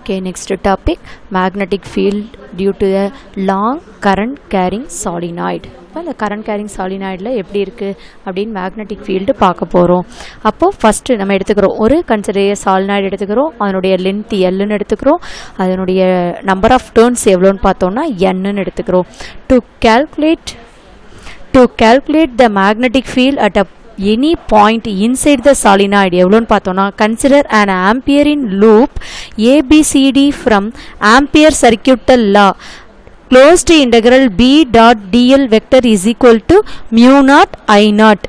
Okay, next topic, magnetic field due to a long current carrying solenoid. இப்போ இந்த current carrying சாலினாய்டில் எப்படி இருக்குது அப்படின்னு மேக்னெட்டிக் ஃபீல்டு பார்க்க போகிறோம். அப்போது ஃபஸ்ட்டு நம்ம எடுத்துக்கிறோம், ஒரு கன்சிடர் சாலினாய்டு எடுத்துக்கிறோம், அதனுடைய லென்த் எல்லுன்னு எடுத்துக்கிறோம், அதனுடைய நம்பர் ஆஃப் டர்ன்ஸ் எவ்வளோன்னு பார்த்தோம்னா என்னன்னு எடுத்துக்கிறோம். To calculate the magnetic field at a any point inside the solenoid எவ்வளோன்னு பார்த்தோம்னா, consider an ampere in loop ABCD from ampere circuital law. Closed integral B dot dl vector is equal to mu naught I naught.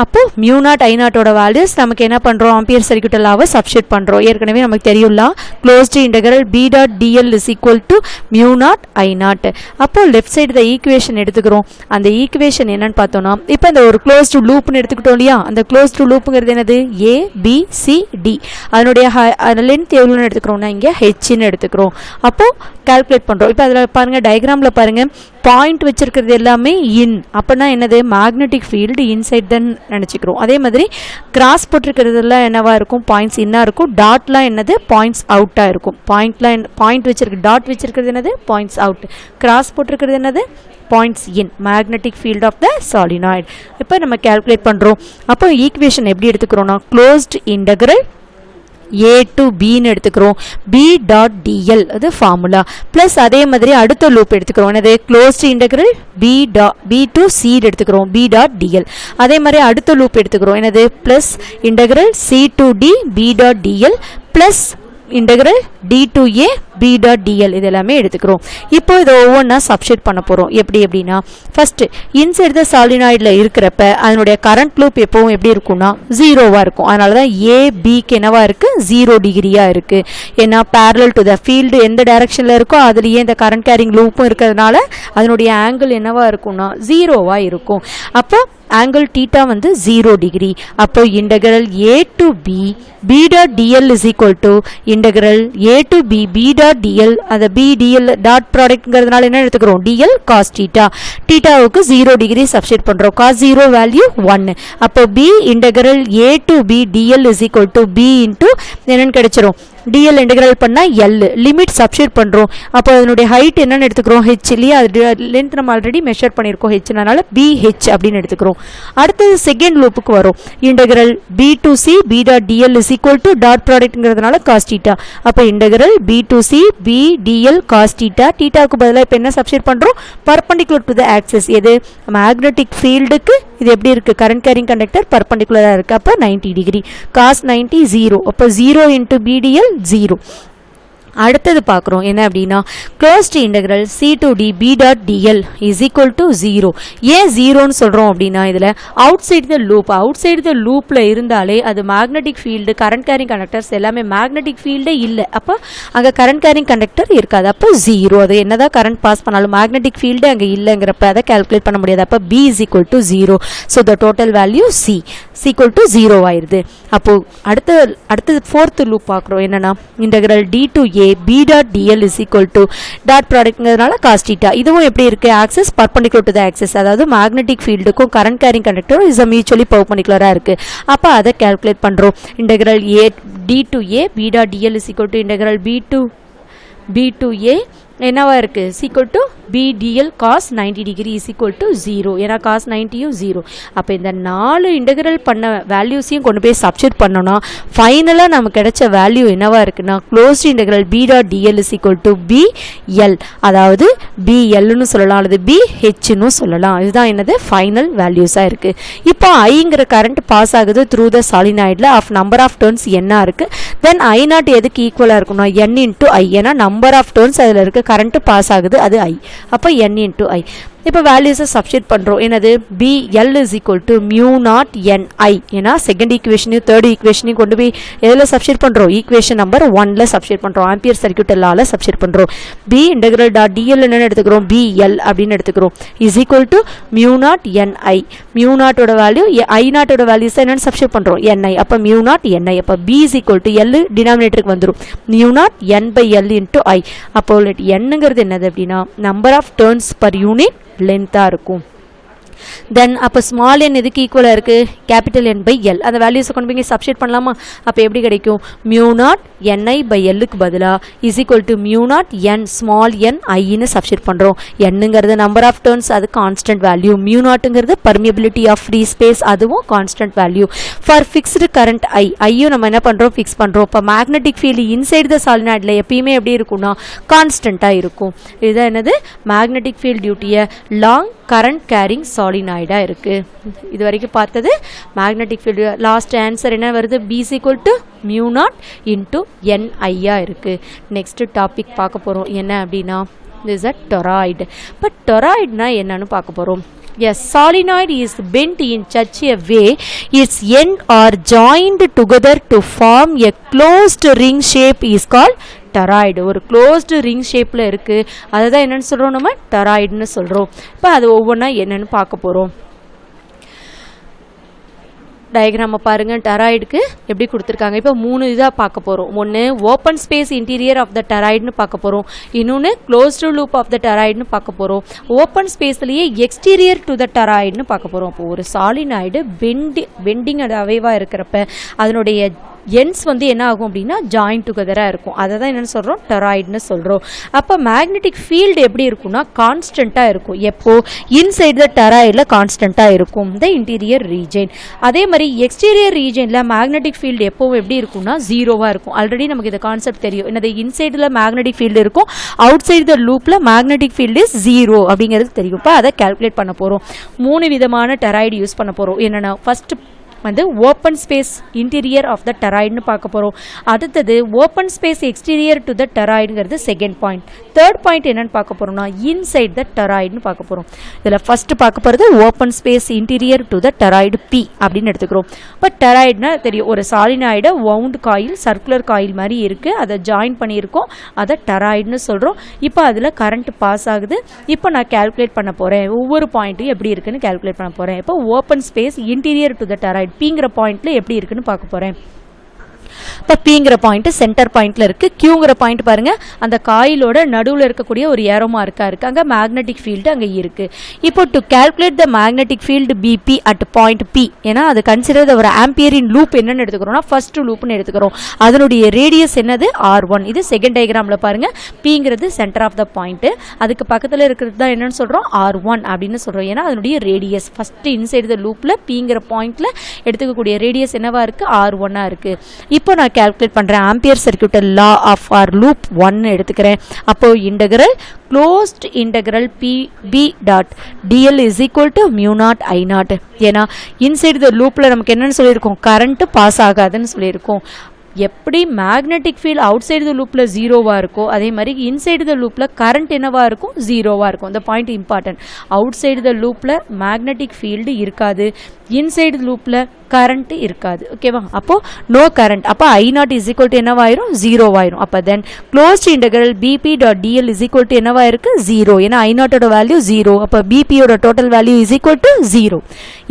அப்போ mu naught ஐ நாட்டோட values நமக்கு என்ன பண்ணுறோம், ampere சர்க்யூட்டல் லாவை substitute பண்ணுறோம். ஏற்கனவே நமக்கு தெரியும்ல, closed integral B dot TL is equal to mu naught I naught. அப்போ லெஃப்ட் சைடு த ஈக்குவேஷன் எடுத்துக்கிறோம். அந்த ஈக்குவேஷன் என்னன்னு பார்த்தோம்னா, இப்போ இந்த ஒரு க்ளோஸ்டு லூப்னு எடுத்துக்கிட்டோம் இல்லையா, அந்த க்ளோஸ்டு லூப்புங்கிறது என்னது, ABCD. அதனுடைய லென்த் எவ்வளோன்னு எடுத்துக்கிறோம்னா இங்கே ஹெச்ன்னு எடுத்துக்கிறோம். அப்போது கால்குலேட் பண்ணுறோம். இப்போ அதில் பாருங்கள், டயக்ராமில் பாருங்கள், பாயிண்ட் வச்சிருக்கிறது எல்லாமே இன். அப்படின்னா என்னது, மேக்னெட்டிக் ஃபீல்டு இன்சைட் தான் நினச்சிக்கிறோம். அதே மாதிரி கிராஸ் போட்டிருக்கிறதுலாம் என்னவா இருக்கும், பாயிண்ட்ஸ் இன்னாக இருக்கும். டாட்லாம் என்னது, பாயிண்ட்ஸ் அவுட்டாக இருக்கும். பாயிண்ட் வச்சிருக்கு, டாட் வச்சிருக்கிறது என்னது, பாயிண்ட்ஸ் அவுட். கிராஸ் போட்டிருக்கிறது என்னது, points in. Magnetic field of the solenoid இப்போ நம்ம கால்குலேட் பண்ணுறோம். அப்போ ஈக்குவேஷன் எப்படி எடுத்துக்கிறோம்னா, க்ளோஸ்ட் இன்டெக்ரல் A to Bன்னு எடுத்துக்கிறோம், B டாட் டிஎல் அது ஃபார்முலா. ப்ளஸ் அதே மாதிரி அடுத்த லூப் எடுத்துக்கிறோம், என்னது, closed integral B to C எடுத்துக்கிறோம், B டாட் டிஎல். அதே மாதிரி அடுத்த லூப் எடுத்துக்கிறோம், என்னது, plus integral C to D B dot dl plus integral D to A B dot dl. இது எல்லாமே எடுத்துக்கிறோம். இப்போ இதை ஒவ்வொன்றா சப்ஸ்டிட் பண்ண போகிறோம். எப்படி அப்படின்னா, ஃபஸ்ட்டு இன்சைட் த சாலினாய்டில் இருக்கிறப்ப அதனுடைய கரண்ட் லூப் எப்பவும் எப்படி இருக்கும்னா ஜீரோவாக இருக்கும். அதனால தான் ஏபிக்கு என்னவா இருக்குது, 0 டிகிரியாக இருக்குது. ஏன்னா பேரலல் டு த ஃபீல்டு எந்த டைரக்ஷனில் இருக்கோ அதுலேயே இந்த கரண்ட் கேரிங் லூப்பும் இருக்கிறதுனால அதனுடைய ஆங்கிள் என்னவா இருக்கும்னா ஜீரோவாக இருக்கும். அப்போ ஆங்கிள் தீட்டா வந்து 0 டிகிரி. அப்போ integral A to B B dot TL is equal to integral A to B B dot DL. அந்த B டிஎல் டாட் ப்ராடக்ட்ங்கிறதுனால என்ன எடுத்துக்கிறோம், டிஎல் காஸ் தீட்டா. தீட்டாவுக்கு 0 டிகிரி சப்ஸ்டிட் பண்ணுறோம். Cos 0 value 1. அப்போ B integral A to B DL is equal to B into என்னன்னு கிடைச்சிரும், DL integral பண்ணால் எல். லிமிட் சப்ஸ்டிட் பண்ணுறோம். அப்போ அதனுடைய ஹைட் என்னன்னு எடுத்துக்கிறோம், ஹெச் இல்லையா. அது லென்த் நம்ம ஆல்ரெடி மெஷர் பண்ணியிருக்கோம் ஹெச்னால BH அப்படின்னு எடுத்துக்கிறோம். அடுத்தது செகண்ட் லூப்புக்கு வரும், integral B to C B dot TL is equal to dot ப்ராடக்ட்ங்கிறதுனால காஸ் தீட்டா. அப்போ integral B to C B DL cos theta. தீட்டாவுக்கு பதிலாக இப்போ என்ன சப்ஸ்டிட் பண்ணுறோம், பர்பண்டிகுலர் டு த ஆக்சிஸ். எது, மேக்னெட்டிக் ஃபீல்டுக்கு இது எப்படி இருக்குது, கரண்ட் கேரிங் கண்டக்டர் பர்பண்டிகுலராக இருக்குது. அப்போ 90 டிகிரி. காஸ் 90 0. அப்போ 0 இன்ட்டு BDL 0. அடுத்தது பார்க்குறோம் என்ன அப்படின்னா, closed integral C to D B dot TL is equal to 0. ஏன் 0ன்னு சொல்கிறோம் அப்படின்னா, இதில் அவுட் சைடு த லூப்பில் இருந்தாலே அது magnetic field, current carrying conductors எல்லாமே மேக்னெட்டிக் ஃபீல்டே இல்லை. அப்போ அங்கே கரண்ட் கேரிங் கண்டக்டர் இருக்காது. அப்போ 0. அது என்னதான் கரண்ட் பாஸ் பண்ணாலும் மேக்னெட்டிக் ஃபீல்டு அங்கே இல்லைங்கிறப்ப அதை கால்குலேட் பண்ண முடியாது. அப்போ B is equal to 0. So the total value C equal to 0 ஆயிடுது. அப்போது அடுத்தது ஃபோர்த்து லூப் பார்க்குறோம், என்னென்னா integral D to A B dot TL is equal to dot ப்ராடக்ட்ங்கிறதுனால காஸ் தீட்டா. இதுவும் எப்படி இருக்குது, axis perpendicular to the axis. அதாவது மேக்னெட்டிக் ஃபீல்டுக்கும் கரண்ட் கேரிங் கண்டக்டரும் இஸ் மியூச்சுவலி பர்பண்டிகுலராக இருக்குது. அப்போ அதை கால்குலேட் பண்ணுறோம். Integral D to A B dot TL is equal to integral B to A என்னவா இருக்குது, is equal to BDL cos 90 degree is equal to 0. ஏன்னா காஸ் 90யும் 0. அப்போ இந்த 4 இன்டெகிரல் பண்ண வேல்யூஸையும் கொண்டு போய் சப்ஸ்டிட் பண்ணோன்னா ஃபைனலாக நமக்கு கிடைச்ச வேல்யூ என்னவா இருக்குன்னா, closed integral B dot TL is equal to BL. அதாவது BLன்னு சொல்லலாம், அல்லது BHன்னு சொல்லலாம். இதுதான் என்னது ஃபைனல் வேல்யூஸாக இருக்குது. இப்போ ஐங்கிற கரண்ட் பாஸ் ஆகுது த்ரூ த சாலினாய்டில் ஆஃப் நம்பர் ஆஃப் டர்ன்ஸ் என்ன இருக்குது. தென் I0 எதுக்கு ஈக்குவலாக இருக்குன்னா N இன்ட்டு I. ஏன்னா நம்பர் ஆஃப் டர்ன்ஸ் அதில் இருக்க கரண்ட் பாஸ் ஆகுது, அது I. அப்போ N இன்ட்டு I. இப்போ வேல்யூஸை சப்ஸ்டிட் பண்ணுறோம். என்னது, BL is equal to mu not NI. ஏன்னா செகண்ட் ஈக்குவேஷனையும் தேர்ட் ஈக்குவேஷனையும் கொண்டு போய் எதில் சப்ஸ்டிட் பண்ணுறோம், ஈக்குவேஷன் நம்பர் 1ல் சப்ஸ்டிட் பண்ணுறோம். ஆம்பியர் சர்க்யூட் லால சப்ஸ்டிட் பண்ணுறோம். B இன்டெகிரல் டாட் டிஎல் என்னென்னு எடுத்துக்கிறோம், BL அப்படின்னு எடுத்துக்கிறோம். Is equal to mu not NI. Mu நாட்டோட வேல்யூ I0ஓட வேல்யூஸை என்னென்னு சப்ஸ்டிட் பண்ணுறோம், NI. அப்போ மியூ நாட் NI. அப்போ B is equal to L டினாமினேட்டருக்கு வந்துடும், mu not N/L into I. அப்போ என்னங்கிறது என்னது அப்படின்னா number of turns per unit லென்த்தாக இருக்கும். தென் அப்போ ஸ்மால் என் எதுக்கு ஈக்குவலாக இருக்குது கேபிட்டல் என் பை எல் அந்த வேல்யூஸை கொண்டு போய் சப்ஸ்டிட் பண்ணலாமா அப்போ எப்படி கிடைக்கும் மியூ நாட் என்ஐ பை எல்லுக்கு பதிலாக is equal to mu naught N small N ஐன்னு சப்ஸ்டிட் பண்ணுறோம் என்னங்கிறது நம்பர் ஆஃப் டர்ன்ஸ் அது கான்ஸ்டன்ட் வேல்யூ மியூ நாட்டுங்கிறது பர்மியபிலிட்டி ஆஃப் ஃப்ரீ ஸ்பேஸ் அதுவும் constant value for fixed current ஐயும் நம்ம என்ன பண்ணுறோம் ஃபிக்ஸ் பண்ணுறோம் இப்போ மேக்னெட்டிக் ஃபீல்டு இன்சைடு த சாலினாய்டில் எப்பயுமே எப்படி இருக்கும்னா கான்ஸ்டண்ட்டாக இருக்கும் இதுதான் என்னது மேக்னெட்டிக் ஃபீல்ட் டியூட்டியை லாங் கரண்ட் கேரிங் சாலினாய்டாக இருக்குது இது வரைக்கும் பார்த்தது மேக்னெட்டிக் ஃபீல்டு லாஸ்ட் ஆன்சர் என்ன வருது B is equal to mu naught into என்ஐயாக இருக்குது நெக்ஸ்ட்டு டாபிக் பார்க்க போகிறோம் என்ன அப்படின்னா திஸ் அ டொராய்டு இப்போ டொராய்டுனா என்னன்னு பார்க்க போகிறோம் A solenoid is bent in such a way its end are joined together to form a closed ring shape is called toroid ஒரு க்ளோஸ்டு ரிங் ஷேப்பில் இருக்குது அதை தான் என்னென்னு சொல்கிறோம் நம்ம டொராய்டுன்னு சொல்கிறோம் இப்போ அது ஒவ்வொன்றா என்னென்னு பார்க்க போகிறோம் டயக்ராமை பாருங்கள் டொராய்டுக்கு எப்படி கொடுத்துருக்காங்க இப்போ 3 இதாக பார்க்க போகிறோம் ஒன்று open space interior of the டொராய்டுன்னு பார்க்க போகிறோம் இன்னொன்று க்ளோஸ்டு லூப் ஆஃப் த டொராய்டுன்னு பார்க்க போகிறோம் ஓப்பன் ஸ்பேஸ்லேயே எக்ஸ்டீரியர் டு த டொராய்டுன்னு பார்க்க போகிறோம் இப்போ ஒரு சாலினாய்டு பெண்டிங் அவைவாக இருக்கிறப்ப அதனுடைய எண்ட்ஸ் வந்து என்ன ஆகும் அப்படின்னா ஜாயின் டுகெதராக இருக்கும் அதை தான் என்னென்னு சொல்கிறோம் டொராய்டுன்னு சொல்கிறோம் அப்போ மேக்னெட்டிக் ஃபீல்டு எப்படி இருக்கும்னா கான்ஸ்டண்ட்டாக இருக்கும் எப்போ இன்சைடு த டொராய்டில் கான்ஸ்டண்ட்டாக இருக்கும் த இன்டீரியர் ரீஜன் அதே மாதிரி எக்ஸ்டீரியர் ரீஜனில் மேக்னெட்டிக் ஃபீல்டு எப்போவும் எப்படி இருக்கும்னா ஜீரோவாக இருக்கும் ஆல்ரெடி நமக்கு இந்த கான்செப்ட் தெரியும் என்னது இன்சைடில் மேக்னெட்டிக் ஃபீல்டு இருக்கும் அவுட் சைடு த லூப்பில் மேக்னெட்டிக் ஃபீல்டு இஸ் ஜீரோ அப்படிங்கிறது தெரியும் இப்போ அதை கால்குலேட் பண்ண போகிறோம் 3 விதமான டொராய்டு யூஸ் பண்ண போகிறோம் என்னென்னா ஃபஸ்ட்டு வந்து open space interior of the டொராய்டுன்னு பார்க்க போகிறோம் அடுத்தது open space exterior to the டொராய்டுங்கிறது செகண்ட் பாயிண்ட் தேர்ட் பாயிண்ட் என்னென்னு பார்க்க போகிறோம்னா இன்சைட் த டொராய்டுன்னு பார்க்க போகிறோம் இதில் ஃபஸ்ட்டு பார்க்க போகிறது open space interior to the toroid B அப்படின்னு எடுத்துக்கிறோம் இப்போ டொராய்டுனா தெரியும் ஒரு solenoid wound coil circular coil மாதிரி இருக்குது அதை ஜாயின் பண்ணியிருக்கோம் அதை டொராய்டுன்னு சொல்கிறோம் இப்போ அதில் கரண்ட் பாஸ் ஆகுது இப்போ நான் கால்குலேட் பண்ண போகிறேன் ஒவ்வொரு பாயிண்ட்டும் எப்படி இருக்குன்னு கால்குலேட் பண்ண போகிறேன் இப்போ open space interior to the toroid பிங்கிற பாயிண்ட்ல எப்படி இருக்குன்னு பார்க்க போறேன் இப்போ பிங்கிற பாயிண்ட் சென்டர் பாயிண்ட்ல இருக்கு கியூங்கிற பாயிண்ட் பாருங்க அந்த காயிலோட நடுவில் இருக்கக்கூடிய ஒரு ஏரோ மார்க்கா இருக்கு அங்கே மேக்னெட்டிக் ஃபீல்டு அங்கே இருக்கு இப்போ to calculate the magnetic field B P at point P ஏன்னா அது கன்சிடர் ஒரு ஆம்பியரின் லூப் என்னன்னு எடுத்துக்கிறோம்னா ஃபர்ஸ்ட் லூப்னு எடுத்துக்கிறோம் அதனுடைய ரேடியஸ் என்னது R1 இது செகண்ட் டயக்ராம்ல பாருங்க பிங்கிறது சென்டர் ஆஃப் த பாயிண்ட் அதுக்கு பக்கத்தில் இருக்கிறது தான் என்னன்னு சொல்றோம் R1 அப்படின்னு சொல்றோம் ஏன்னா அதனுடைய ரேடியஸ் ஃபர்ஸ்ட் இன்சைடு த லூப்ல பிங்கிற பாயிண்ட்ல எடுத்துக்கக்கூடிய ரேடியஸ் என்னவா இருக்கு R1 இருக்கு இப்போ நான் கால்குலேட் பண்றேன் Ampere circuit law of our loop 1 எடுத்துக்கிறேன் அப்போ integral closed integral B dot TL is equal to mu naught I naught ஏன்னா இன்சைடு த லூப்ல நமக்கு என்னன்னு சொல்லியிருக்கோம் கரண்ட் பாஸ் ஆகாதுன்னு சொல்லியிருக்கோம் எப்படி magnetic field outside the லூப்பில் ஜீரோவாக இருக்கோ அதே மாதிரி இன்சைடு த லூப்பில் கரண்ட் என்னவாக இருக்கும் ஜீரோவாக இருக்கும் இந்த point important outside the லூப்பில் மேக்னெட்டிக் ஃபீல்டு இருக்காது இன்சைடு லூப்பில் கரண்ட் இருக்காது ஓகேவா அப்போ நோ கரண்ட் அப்போ I naught is equal to என்னவாயிரும் ஜீரோவாயிரும் அப்போ then closed integral BB dot TL is equal to என்னவாயிருக்கு ஜீரோ ஏன்னா ஐ நாட்டோட வேல்யூ ஜீரோ அப்போ பிபியோட total value is equal to zero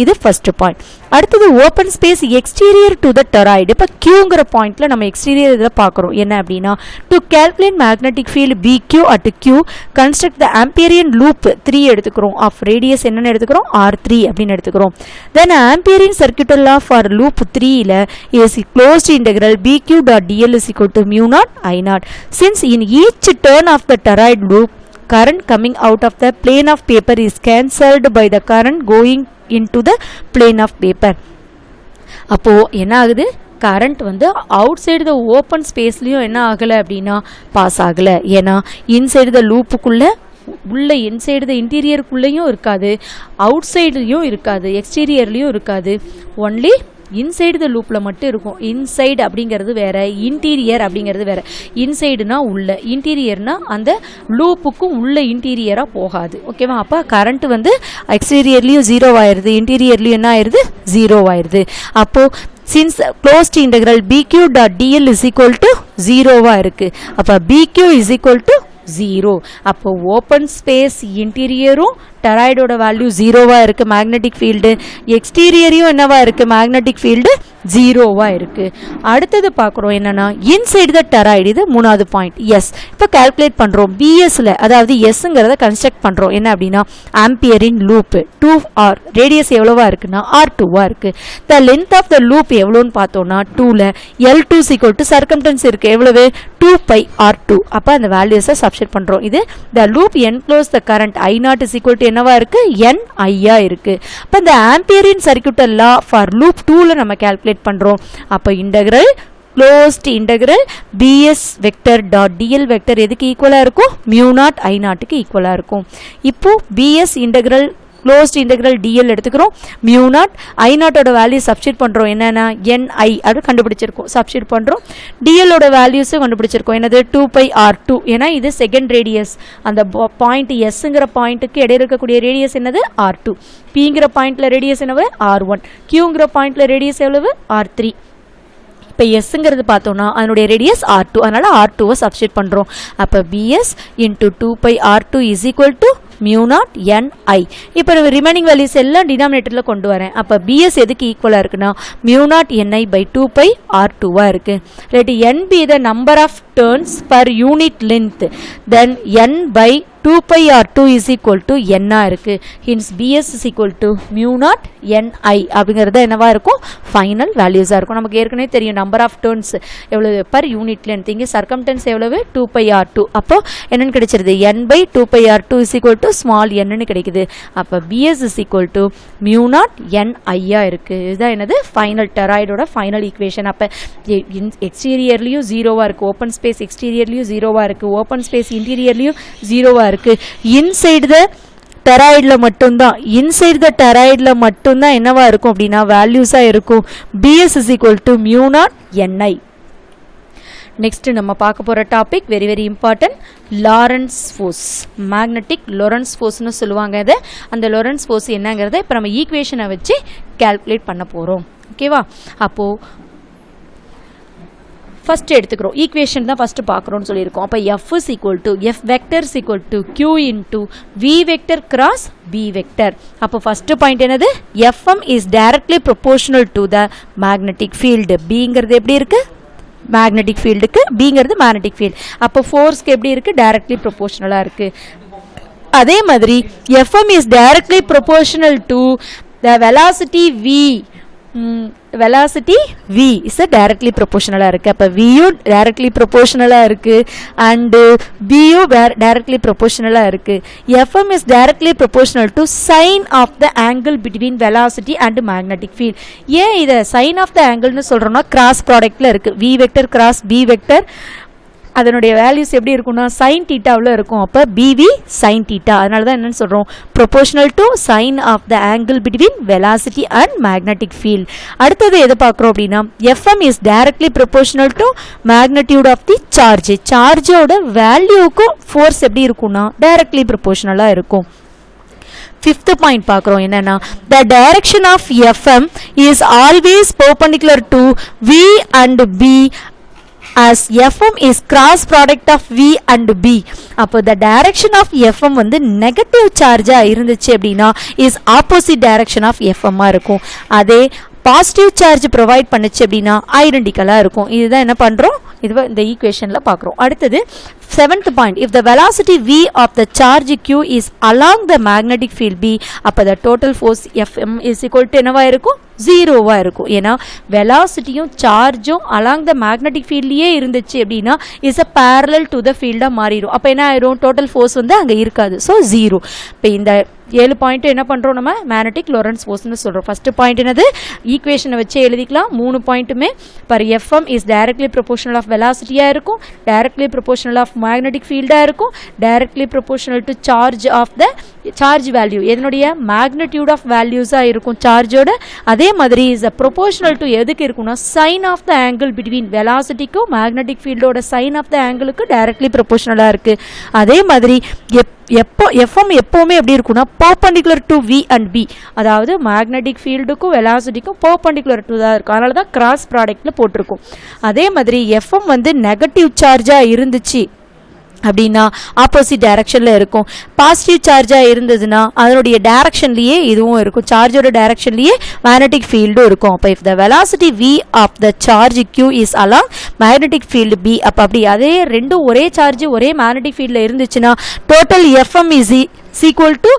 இது ஃபர்ஸ்ட் பாயிண்ட் அடுத்தது open space exterior to the toroid இப்போ கியூங்கிற பாயிண்ட்ல நம்ம எக்ஸ்டீரியர் இதில் பார்க்குறோம் என்ன அப்படின்னா to calculate magnetic field B Q at Q construct the Amperian loop 3 எடுத்துக்கிறோம் ஆஃப் ரேடியஸ் என்னன்னு எடுத்துக்கிறோம் R3 அப்படின்னு எடுத்துக்கிறோம் தென் ஆம்பியரியன் சர்க்யூட்டல் law for loop 3 ல is closed integral bq dot dl is equal to mu naught I naught since in each turn of the toroid loop current coming out of the plane of paper is cancelled by the current going into the plane of paper அப்போ என்ன ஆகுது current வந்து out side the open ஸ்பேஸ்லயும் என்ன ஆகலை அப்படின்னா pass ஆகலை ஏன்னா inside த லூப்புக்குள்ள உள்ள இன்சைடு த இன்டீரியருக்குள்ளேயும் இருக்காது அவுட் சைடுலையும் இருக்காது எக்ஸ்டீரியர்லேயும் இருக்காது ஒன்லி இன்சைடு த லூப்பில் மட்டும் இருக்கும் இன்சைடு அப்படிங்கிறது வேற இன்டீரியர் அப்படிங்கிறது வேற இன்சைடுனா உள்ள இன்டீரியர்னா அந்த லூப்புக்கும் உள்ள இன்டீரியராக போகாது ஓகேவா அப்போ கரண்ட் வந்து எக்ஸ்டீரியர்லேயும் ஜீரோ ஆயிடுது இன்டீரியர்லேயும் என்ன ஆயிடுது ஜீரோ ஆயிடுது அப்போது since closed integral bq dot dl is equal to 0வா இருக்கு அப்ப bq is equal to 0 அப்போ ஓப்பன் ஸ்பேஸ் இன்டீரியரும் டெராய்டோட வேல்யூ 0வா இருக்குது மேக்னெட்டிக் ஃபீல்டு, எக்ஸ்டீரியரையும் என்னவா இருக்குது மேக்னெட்டிக் ஃபீல்டு 0வா இருக்குது. அடுத்தது பார்க்குறோம் என்னென்னா இன்சைடு த டெராய்டு, இது 3வது பாயிண்ட். எஸ் இப்போ கால்குலேட் பண்ணுறோம் பிஎஸ்ல, அதாவது எஸ்ங்கிறத கன்ஸ்ட்ரக்ட் பண்ணுறோம். என்ன அப்படின்னா ஆம்பியரின் லூப்பு 2R, ரேடியஸ் எவ்வளோவா இருக்குன்னா R2வா இருக்குது. The length of the loop எவ்வளோன்னு பார்த்தோம்னா 2ல் L2 = சர்க்கம்டன்ஸ் இருக்குது எவ்வளவு 2πR2. அப்போ அந்த வேல்யூஸை சப்ஸ்டிட் பண்ணுறோம். இது த loop enclose the current I0 = என்னவா இருக்குது NI-ஆ இருக்குது. அப்போ இந்த ஆம்பியரின் சர்க்யூட்டல் லா ஃபார் லூப் 2ல் நம்ம கால்குலேட் பண்றோம். அப்ப integral closed integral bs vector dot dl vector எதுக்கு ஈக்குவலா இருக்கும் μ0 I0 க்கு ஈக்குவலா இருக்கும். இப்போ bs integral closed integral dl எடுத்துக்கிறோம். μ0 I0 ஓட வேல்யூ சப்ஸ்டிட் பண்றோம். என்னன்னா ni அது கண்டுபிடிச்சிருக்கோம். சப்ஸ்டிட் பண்றோம். dl ஓட வேல்யூஸ் கண்டுபிடிச்சிருக்கோம். என்னது 2πr2. ஏனா இது செகண்ட் ரேடியஸ். அந்த பாயிண்ட் sங்கற பாயிண்ட்க்கு இடையில இருக்கக்கூடிய ரேடியஸ் என்னது r2. pங்கற பாயிண்ட்ல ரேடியஸ் என்னது r1. qங்கற பாயிண்ட்ல ரேடியஸ் எவ்வளவு r3. இப்போ எஸ்ங்கிறது பார்த்தோம்னா அதனுடைய ரேடியஸ் R2, அதனால R2வை சப்ஸ்டிட் பண்ணுறோம். அப்போ bs × 2πr2 = μ0 ni. இப்போ ரிமைனிங் வேல்யூஸ் எல்லாம் டினாமினேட்டரில் கொண்டு வரேன். அப்போ bs எதுக்கு ஈக்குவலாக இருக்குன்னா μ0 ni/2πr2வா இருக்குது. Ready n be the number of turns per unit length, then n/2πr2 = n இருக்குது. hence bs = μ0 ni அப்படிங்கிறது என்னவா இருக்கும் ஃபைனல் வேல்யூஸாக இருக்கும். நமக்கு ஏற்கனவே தெரியும் நம்பர் ஆஃப் டர்ன்ஸ் எவ்வளவு பர் யூனிட் லென்த், இங்கே சர்க்கம்டன்ஸ் எவ்வளவு 2πr2. அப்போ என்னன்னு கிடைச்சிருது n/2πr2 = ஸ்மால் n கிடைக்குது. அப்போ bs = μ0 ni-ஆ இருக்குது. இதுதான் என்னது ஃபைனல் டெராய்டோட ஃபைனல் ஈக்குவேஷன். அப்போ எக்ஸ்டீரியர்லையும் 0வா இருக்குது, ஓப்பன் ஸ்பேஸ் எக்ஸ்டீரியர்லையும் 0வா இருக்குது, ஓப்பன் ஸ்பேஸ் இன்டீரியர்லையும் 0வா இருக்குது. இன்சைடு த டெராய்டில் மட்டும்தான், இன்சைடு த டெராய்டில் மட்டும்தான் என்னவா இருக்கும் அப்படின்னா வேல்யூஸாக இருக்கும். bs = μ0 ni. நெக்ஸ்ட் நம்ம பார்க்க போகிற topic very very important, Lorentz force. Magnetic Lorentz ஃபோர்ஸ்னு சொல்லுவாங்க. இதை அந்த லொரன்ஸ் ஃபோர்ஸ் என்னங்கிறத இப்போ நம்ம ஈக்குவேஷனை வச்சு கால்குலேட் பண்ண போகிறோம். ஓகேவா? அப்போது ஃபர்ஸ்ட் எடுத்துக்கிறோம், ஈக்குவேஷன் தான் ஃபர்ஸ்ட் பார்க்குறோம்னு சொல்லியிருக்கோம். அப்போ F F vector Q × V vector cross B vector. அப்போ ஃபர்ஸ்ட் பாயிண்ட் என்னது Fm is directly proportional to the magnetic field. Bங்கிறது எப்படி இருக்கு மேக்னெட்டிக் ஃபீல்டுக்கு, Bங்கிறது மேக்னெட்டிக் ஃபீல்டு. அப்போ ஃபோர்ஸ்க்கு எப்படி இருக்கு டைரக்ட்லி ப்ரொபோர்ஷனலாக இருக்கு. அதே மாதிரி Fm is directly proportional to the velocity V. velocity v is a directly proportional இருக்கு. அப்ப v யும் directly proportional இருக்கு and b யும் directly proportional இருக்கு. fm is directly proportional to sin of the angle between velocity and magnetic field. ஏன் இத sin of the angle னு சொல்றோம்னா cross productல இருக்கு. v vector cross b vector அதனுடைய வேல்யூஸ் எப்படி இருக்கும்னா sin θ இருக்கும். அப்ப bv sin θ. அதனால தான் என்னன்னு சொல்றோம் proportional to sin of the angle between velocity and magnetic field. அடுத்து எதை பார்க்கறோம் அப்படினா fm is directly proportional to magnitude of the charge. சார்ஜோட வேல்யூக்கு ஃபோர்ஸ் எப்படி இருக்கும்னா directly proportional-ஆ இருக்கும். Fifth point பார்க்கறோம் என்னன்னா the direction of fm is always perpendicular to v and b as fm is cross product of v and b. அப்போ the direction of fm வந்து negative சார்ஜா இருந்துச்சு அப்படின்னா is opposite direction of fm ஆ இருக்கும். அதே positive charge provide பண்ணுச்சு அப்படின்னா ஐடென்டிக்கலாக இருக்கும். இதுதான் என்ன பண்ணுறோம் இது இந்த ஈக்குவேஷனில் பார்க்குறோம். அடுத்தது seventh point if the velocity v of the charge q is along the magnetic field b அப்போ the total force fm is equal to என்னவா இருக்கும் ஜீரோவாக இருக்கும். ஏன்னா வெலாசிட்டியும் சார்ஜும் அலாங் த மேக்னெட்டிக் ஃபீல்ட்லேயே இருந்துச்சு அப்படின்னா is a parallel to the ஃபீல்டாக மாறிடும். அப்போ என்ன ஆயிரும் டோட்டல் ஃபோர்ஸ் வந்து அங்கே இருக்காது. So zero. இப்போ இந்த 7 பாயிண்ட் என்ன பண்ணுறோம் நம்ம மேக்னெட்டிக் லொரன்ஸ் ஃபோர்ஸ்னு சொல்கிறோம். ஃபர்ஸ்ட் பாயிண்ட் என்னது ஈக்குவேஷனை வச்சு எழுதிக்கலாம். 3 பாயிண்ட்டுமே பர் FM is directly proportional of வெலாசிட்டியாக இருக்கும், டைரக்ட்லி ப்ரொபோர்ஷனல் ஆஃப் மேக்னெட்டிக் ஃபீல்டாக இருக்கும், directly proportional to charge of the charge value எதனுடைய மேக்னிடியூட் ஆஃப் வேல்யூஸாக இருக்கும் சார்ஜோட. அதே மாதிரி இஸ் ப்ரொபோர்ஷனல் டு எதுக்கு இருக்குன்னா sine of the angle between வெலாசிட்டிக்கும் மேக்னெட்டிக் ஃபீல்டோட சைன் ஆஃப் த ஆங்கிளுக்கு டைரக்ட்லி ப்ரொபோர்ஷனலாக இருக்குது. அதே மாதிரி எஃப்எம் எப்போவுமே எப்படி இருக்குன்னா perpendicular to V and B, அதாவது மேக்னெட்டிக் ஃபீல்டுக்கும் வெலாசிட்டிக்கும் பர்பெண்டிகுலர் டு தான் இருக்கும். அதனால தான் கிராஸ் ப்ராடக்ட்ல போட்டிருக்கும். அதே மாதிரி எஃப்எம் வந்து நெகட்டிவ் சார்ஜாக இருந்துச்சு அப்படின்னா ஆப்போசிட் டைரக்ஷனில் இருக்கும். பாசிட்டிவ் சார்ஜாக இருந்ததுன்னா அதனுடைய டைரக்ஷன்லேயே இதுவும் இருக்கும், சார்ஜோட டைரக்ஷன்லேயே மேக்னெட்டிக் ஃபீல்டும் இருக்கும். அப்போ if the velocity v of the charge q is along magnetic field b, அப்போ அப்படி அதே ரெண்டும் ஒரே சார்ஜ் ஒரே மேக்னெட்டிக் ஃபீல்டில் இருந்துச்சுன்னா டோட்டல் fm இஸ் ஈக்குவல் டு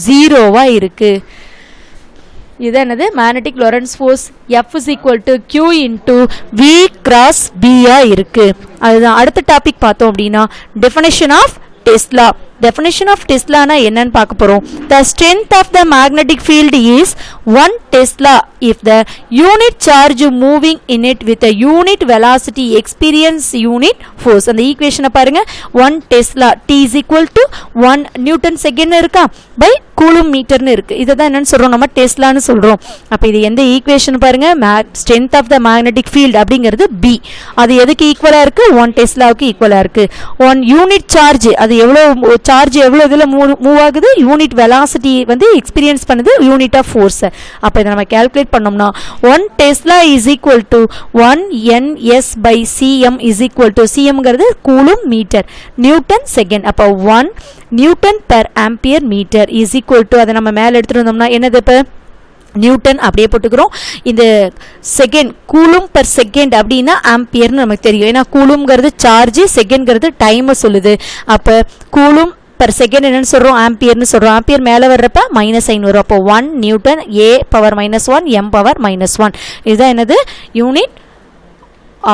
0வா இருக்குது. இது என்னது magnetic Lorentz force F is equal to Q into V cross B இருக்கு. அதுதான் அடுத்த டாபிக் பார்த்தோம் அப்படின்னா definition of Tesla. Definition of டெஸ்லானா என்னன்னு பார்க்க போறோம். The strength of the magnetic field is 1 Tesla if the unit charge moving in it with a unit velocity experience unit force. அந்த ஈக்குவேஷனை பாருங்க, 1 Tesla T is equal to 1 Newton second இருக்கா by coulomb மீட்டர்னு இருக்கு. இதை தான் என்னன்னு சொல்றோம், நம்ம டெஸ்லான்னு சொல்றோம். அப்போ இது எந்த ஈக்குவேஷன் பாருங்க, strength of the magnetic field அப்படிங்கிறது B. அது எதுக்கு ஈக்குவலா இருக்கு, 1 டெஸ்லாவுக்கு ஈக்குவலா இருக்கு. 1 யூனிட் சார்ஜ், அது எவ்வளவு சார்ஜ் எவ்வளோ இதில் மூவ் ஆகுது, யூனிட் வெலாசிட்டி வந்து எக்ஸ்பீரியன்ஸ் பண்ணுது யூனிட் ஆஃப் ஃபோர்ஸ். அப்போ இதை நம்ம கேல்குலேட் பண்ணோம்னா 1 tesla is equal to 1 NS by CM is equal to CMங்கிறது கூலும் மீட்டர் நியூட்டன் செகண்ட். அப்போ 1 newton per ampere metre is equal to, அதை நம்ம மேலே எடுத்துகிட்டு வந்தோம்னா என்னது, இப்போ நியூட்டன் அப்படியே போட்டுக்கிறோம். இந்த செகண்ட் கூலும் பர் செகண்ட் அப்படின்னா ஆம்பியர்னு நமக்கு தெரியும், ஏன்னா கூலும்ங்கிறது சார்ஜ், செகண்ட்ங்கிறது டைமை சொல்லுது. அப்போ கூலும் பர் செகண்ட் என்னன்னு சொல்கிறோம், ஆம்பியர்னு சொல்கிறோம். ஆம்பியர் மேலே வர்றப்ப மைனஸ் சைன் வரும். அப்போ 1 newton A power -1 M power -1. இதுதான் என்னது unit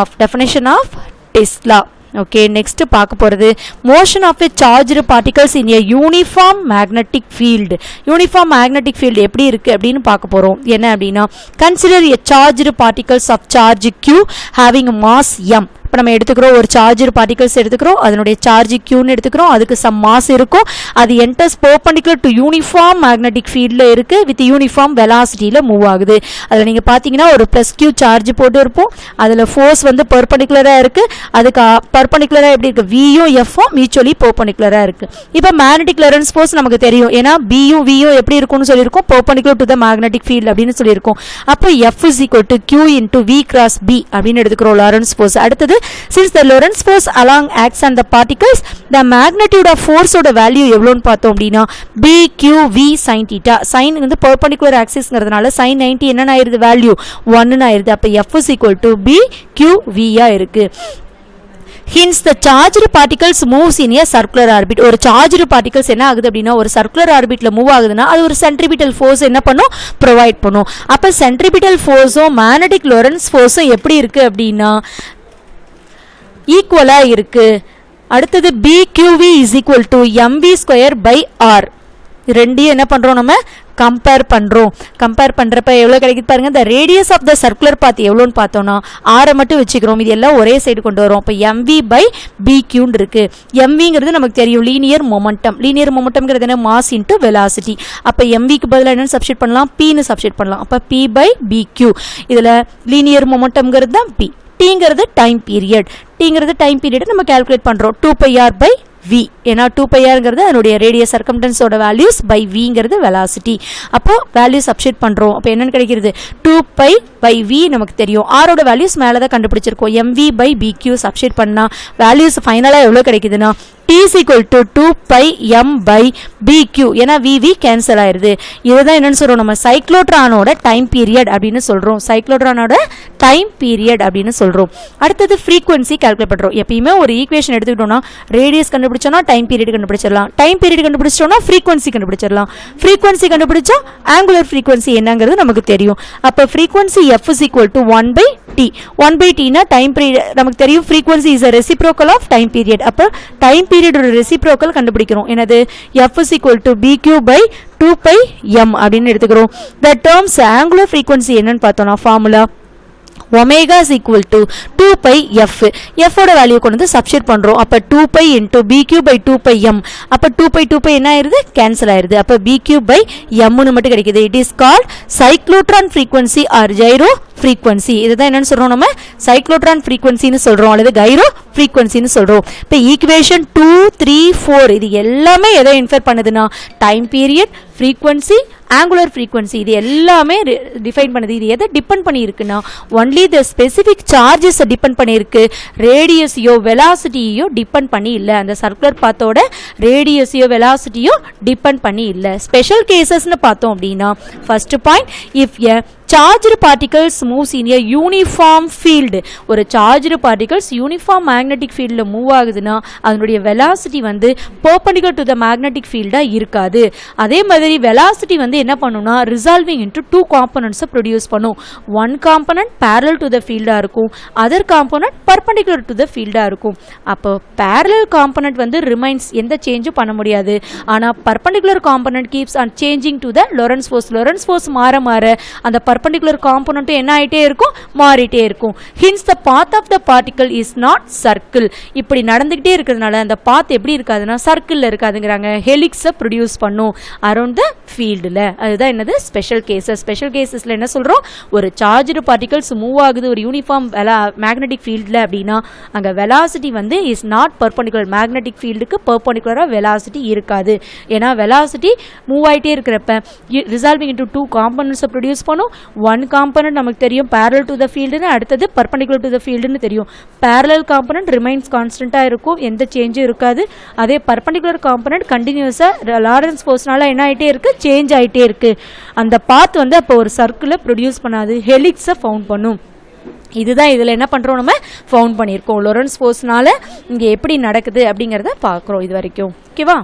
of definition of tesla. Okay, next பார்க்க போகிறது motion of a charged particles in a uniform magnetic field. Uniform magnetic field எப்படி இருக்குது அப்படின்னு பார்க்க போகிறோம். என்ன அப்படின்னா, consider a charged particles of charge Q having mass M. இப்போ நம்ம எடுத்துக்கிறோம் ஒரு சார்ஜர் பார்ட்டிகல்ஸ் எடுத்துக்கிறோம், அதனுடைய சார்ஜ் Qன்னு எடுத்துக்கிறோம், அதுக்கு சம் மாஸ் இருக்கும், அது enters perpendicular to uniform magnetic ஃபீல்டில் இருக்குது, வித் யூனிஃபார்ம் வெலாசிட்டியில் மூவ் ஆகுது. அதில் நீங்கள் பார்த்தீங்கன்னா ஒரு +Q சார்ஜ் போட்டு இருப்போம், அதில் ஃபோர்ஸ் வந்து பெர்பெண்டிகுலராக இருக்குது, அதுக்கு பெர்பெண்டிகுலராக எப்படி இருக்குது, Vயும் Fயும் மியூச்சுவலி பெர்பெண்டிகுலராக இருக்குது. இப்போ மேக்னெட்டிக் லொரன்ஸ் ஃபோர்ஸ் நமக்கு தெரியும், ஏன்னா Bயும் Vயும் எப்படி இருக்கும்னு சொல்லியிருக்கோம், perpendicular to the magnetic field அப்படின்னு சொல்லியிருக்கோம். அப்போ F is equal to Q into V cross B அப்படின்னு எடுத்துக்கிறோம் லொரன்ஸ் ஃபோர்ஸ். அடுத்தது, since the Lorentz force along acts on the particles, the magnitude of force ஓட வேல்யூ எவ்வளோன்னு பார்த்தோம் அப்படின்னா BQV sin theta. சைன் வந்து பெர்பெண்டிகுலர் ஆக்சிஸ்ங்கிறதுனால sin 90 என்னன்னு ஆயிருது, வேல்யூ 1ன்னு ஆயிருது. அப்போ F is equal to BQV இருக்கு. Hence the charged particles moves in a circular orbit. ஒரு charged particles என்ன ஆகுது அப்படின்னா ஒரு circular orbitல மூவ் ஆகுதுன்னா அது ஒரு centripetal force என்ன பண்ணும், ப்ரொவைட் பண்ணும். அப்போ centripetal forceம் magnetic Lorentz forceம் எப்படி இருக்கு அப்படின்னா ஈக்குவலாக இருக்குது. அடுத்தது BQV is equal to mv²/r. ரெண்டையும் என்ன பண்ணுறோம், நம்ம கம்பேர் பண்ணுறோம். கம்பேர் பண்ணுறப்ப எவ்வளோ கிடைக்குது பாருங்கள், இந்த radius of the circular path எவ்வளோன்னு பார்த்தோன்னா ஆரை மட்டும் வச்சுக்கிறோம், இது எல்லாம் ஒரே சைடு கொண்டு வரோம். அப்போ mv/bqன்னு இருக்குது. mvங்கிறது நமக்கு தெரியும் லீனியர் மொமெண்டம். லீனியர் மொமெண்டம்ங்கிறது என்ன, மாஸ் இன்ட்டு வெலாசிட்டி. அப்போ mvக்கு பதிலாக என்னென்னு சப்ஸ்டிட் பண்ணலாம், pன்னு சப்ஸ்டிட் பண்ணலாம். அப்போ p/bq. இதில் லீனியர் மொமெண்டம்ங்கிறது தான் p. Tங்கிறது டைம் பீரியட். Tங்கிறது டைம் பீரியட் நம்ம கால்குலேட் பண்ணுறோம் 2πr/v. ஏன்னா 2πrங்கிறது அதனுடைய ரேடியஸ் சர்க்கம்டன்ஸோட வேல்யூஸ் பை விங்கிறது வெலாசிட்டி. அப்போ வேல்யூ சப்ஸ்டிட் பண்ணுறோம். அப்போ என்னென்னு கிடைக்கிறது, 2π/v நமக்கு தெரியும். ஆரோட வேல்யூஸ் மேலே தான் கண்டுபிடிச்சிருக்கோம். mv/bq சப்ஸ்டிட் பண்ணால் வேல்யூஸ் ஃபைனலாக எவ்வளோ கிடைக்குதுன்னா T is equal to 2πm/bq. ஏன்னா VV கேன்சல் ஆயிருது. இதுதான் என்னன்னு சொல்கிறோம், நம்ம சைக்ளோட்ரானோட டைம் பீரியட் அப்படின்னு சொல்கிறோம். சைக்ளோட்ரானோட டைம் பீரியட் அப்படின்னு சொல்கிறோம். அடுத்தது ஃப்ரீக்வன்சி கால்குலேட் பண்ணுறோம். எப்பயுமே ஒரு ஈக்குவேஷன் எடுத்துக்கிட்டோம்னா ரேடியஸ் கண்டுபிடிச்சோன்னா டைம் பீரியட் கண்டுபிடிச்சிடலாம், டைம் பீரியட் கண்டுபிடிச்சோன்னா ஃப்ரீக்வன்சி கண்டுபிடிச்சிடலாம், ஃப்ரீக்வன்சி கண்டுபிடிச்சா ஆங்குலர் ஃப்ரீக்வன்சி என்னங்கிறது நமக்கு தெரியும். அப்போ frequency F is equal to 1/t. 1/tனா டைம் பீரியட் நமக்கு தெரியும், frequency is a reciprocal of time period. அப்போ டைம் பீரியடோட ரெசிப்ரோக்கல் கண்டுபிடிக்கிறோம். என்னது, F is equal to BQ/2πm அப்படின்னு எடுத்துக்கிறோம். The terms angular frequency என்னன்னு பார்த்தோம்னா formula omega is equal to 2πf. எஃபோட வேல்யூ கொண்டு வந்து சப்ஸ்டிட் பண்ணுறோம். அப்போ 2π இன்ட்டு BQ/2πm. அப்போ 2π என்ன ஆயிருது, கேன்சல் ஆயிருது. அப்போ BQ/mன்னு மட்டும் கிடைக்குது. It is called cyclotron frequency or gyro frequency. இதுதான் என்னன்னு சொல்றோம், நம்ம சைக்ளோட்ரான் ஃப்ரீக்வன்சின்னு சொல்றோம் அல்லது கைரோ ஃப்ரீக்வன்சின்னு சொல்றோம். இப்போ ஈக்குவேஷன் 2, 3, 4 இது எல்லாமே எதை இன்ஃபர் பண்ணுதுன்னா time period, frequency, angular frequency இது எல்லாமே டிஃபைன் பண்ணுது. இது எதை டிபெண்ட் பண்ணியிருக்குன்னா ஒன்லி த ஸ்பெசிஃபிக் சார்ஜஸை டிபெண்ட் பண்ணியிருக்கு, ரேடியஸையோ வெலாசிட்டியோ டிபெண்ட் பண்ணி இல்லை. அந்த சர்க்குலர் பாத்தோட ரேடியஸையோ வெலாசிட்டியோ டிபெண்ட் பண்ணி இல்லை. ஸ்பெஷல் கேசஸ்ன்னு பார்த்தோம் அப்படின்னா first point, if a charged particles moves in a uniform field, ஒரு சார்ஜ்டு பார்ட்டிகல்ஸ் யூனிஃபார்ம் மேக்னெட்டிக் ஃபீல்டில் மூவ் ஆகுதுன்னா அதனுடைய வெலாசிட்டி வந்து பெர்பெண்டிகுலர் டு த மேக்னெட்டிக் ஃபீல்டாக இருக்காது. அதே மாதிரி வெலாசிட்டி வந்து என்ன பண்ணுன்னா ரிசால்விங் இன்டு 2 காம்பனன்ட்ஸை ப்ரொடியூஸ் பண்ணும். One component parallel to the ஃபீல்டாக இருக்கும், other component perpendicular to the ஃபீல்டாக இருக்கும். அப்போ பேரலல் காம்பனன்ட் வந்து ரிமைன்ஸ், எந்த சேஞ்சும் பண்ண முடியாது. ஆனால் perpendicular component keeps on changing to the Lorentz force. Lorentz force மாற மாற அந்த பர்பெண்டிகுலர் காம்பனன்ட் என்ன ஆயிட்டே இருக்கும், மாறிட்டே இருக்கும். Hence the path of the particle is not circle. இப்படி நடந்துகிட்டே இருக்கிறதுனால அந்த பாத் எப்படி இருக்காதுன்னா சர்க்கிளில் இருக்காதுங்கிறாங்க, ஹெலிக்ஸை ப்ரொடியூஸ் பண்ணும் அரௌண்ட் த ஃபீல்டில். அதுதான் என்னது ஸ்பெஷல் கேசஸ். ஸ்பெஷல் கேசஸில் என்ன சொல்கிறோம், ஒரு சார்ஜ்டு பார்ட்டிகல்ஸ் மூவ் ஆகுது ஒரு யூனிஃபார்ம் மேக்னெட்டிக் ஃபீல்டில் அப்படின்னா அங்கே வெலாசிட்டி வந்து இஸ் நாட் பர்பெண்டிகுலர், மேக்னெட்டிக் ஃபீல்டுக்கு பர்பெண்டிகுலராக வெலாசிட்டி இருக்காது. ஏன்னா வெலாசிட்டி மூவ் ஆகிட்டே இருக்கிறப்ப ரிசால்விங் இன்டு 2 காம்பனன்ட்ஸை ப்ரொடியூஸ் பண்ணும். ஒன் காம்பனன்ட் நமக்கு தெரியும் பேரலல் டு த ஃபீல்டுன்னு, அடுத்தது பர்பெண்டிகுலர் டு த ஃபீல்டுன்னு தெரியும். பேரலல் காம்பனன்ட் ரிமைன்ஸ் கான்ஸ்டன்ட்டாக இருக்கும், எந்த சேஞ்சும் இருக்காது. அதே பர்பெண்டிகுலர் காம்பனன்ட் கண்டினியூஸாக லாரன்ஸ் ஃபோர்ஸ்னால என்ன ஆகிட்டே இருக்குது, சேஞ்ச் ஆகிட்டே இருக்குது. அந்த பாத் வந்து அப்போ ஒரு சர்க்கிளை ப்ரொடியூஸ் பண்ணாது, ஹெலிக்ஸை ஃபவுண்ட் பண்ணும். இதுதான் இதில் என்ன பண்ணுறோம், நம்ம ஃபவுண்ட் பண்ணியிருக்கோம். லொரன்ஸ் ஃபோர்ஸ்னால இங்கே எப்படி நடக்குது அப்படிங்கிறத பார்க்குறோம் இது வரைக்கும். ஓகேவா?